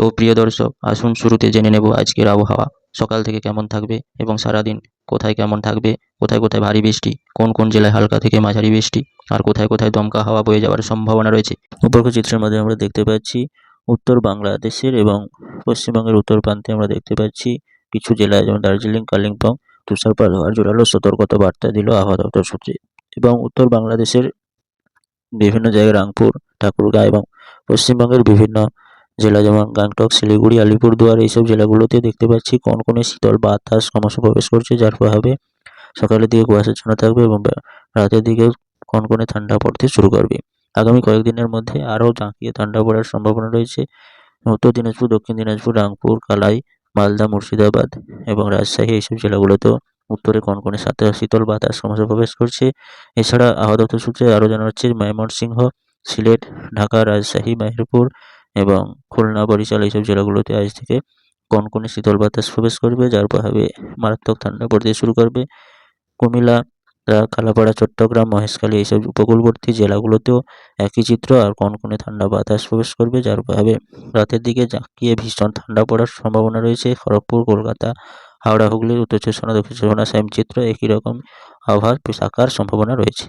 তো প্রিয় দর্শক, আসুন শুরুতে জেনে নেব আজকের আবহাওয়া সকাল থেকে কেমন থাকবে এবং সারাদিন কোথায় কেমন থাকবে, কোথায় কোথায় ভারী বৃষ্টি, কোন কোন জেলায় হালকা থেকে মাঝারি বৃষ্টি, আর কোথায় কোথায় দমকা হাওয়া বয়ে যাওয়ার সম্ভাবনা রয়েছে। উপরোক্ত চিত্রের মধ্যে আমরা দেখতে পাচ্ছি উত্তর বাংলাদেশের এবং পশ্চিমবঙ্গের উত্তর প্রান্তে আমরা দেখতে পাচ্ছি কিছু জেলায়, যেমন দার্জিলিং, কালিম্পং তুষারপাত হওয়ার জোরালো সতর্কতা বার্তা দিল আবহাওয়া দপ্তর সূত্রে। এবং উত্তর বাংলাদেশের বিভিন্ন জায়গায় রাংপুর, ঠাকুরগাঁও এবং পশ্চিমবঙ্গের বিভিন্ন জেলা যেমন গ্যাংটক, শিলিগুড়ি, আলিপুরদুয়ার এইসব জেলাগুলোতে দেখতে পাচ্ছি কনকনে শীতল বাতাস ক্রমশ প্রবেশ করছে, যার প্রভাবে সকালের দিকে কুয়াশাচ্ছন্ন থাকবে এবং রাতের দিকে কনকনে ঠান্ডা পড়তে শুরু করবে। আগামী কয়েকদিনের মধ্যে আরও জাঁকিয়ে ঠান্ডা পড়ার সম্ভাবনা রয়েছে। উত্তর দিনাজপুর, দক্ষিণ দিনাজপুর, রাংপুর, কালাই, মালদা, মুর্শিদাবাদ এবং রাজশাহী এইসব জেলাগুলোতেও উত্তরে কনকনে শীতল বাতাস ক্রমশ প্রবেশ করছে। এছাড়া আবহাওয়া দপ্তর সূত্রে আরও জানা যাচ্ছে ময়মনসিংহ, সিলেট, ঢাকা, রাজশাহী, মেহেরপুর এবং খুলনা, বরিশাল এইসব জেলাগুলোতে আজ থেকে কনকনে শীতল বাতাস প্রবেশ করবে, যার প্রভাবে মারাত্মক ঠান্ডা পড়তে শুরু করবে। কুমিল্লা, কালাপাড়া, চট্টগ্রাম, মহেশখালী এইসব উপকূলবর্তী জেলাগুলোতেও একই চিত্র, আর কনকনে ঠান্ডা বাতাস প্রবেশ করবে, যার প্রভাবে রাতের দিকে জাঁকিয়ে ভীষণ ঠান্ডা পড়ার সম্ভাবনা রয়েছে। খড়গপুর, কলকাতা, হাওড়া, হুগলি, উত্তর চব্বিশ পরগনা, দক্ষিণ চব্বিশ পরগনা সেম চিত্র, একই রকম আবহাওয়া থাকার সম্ভাবনা রয়েছে।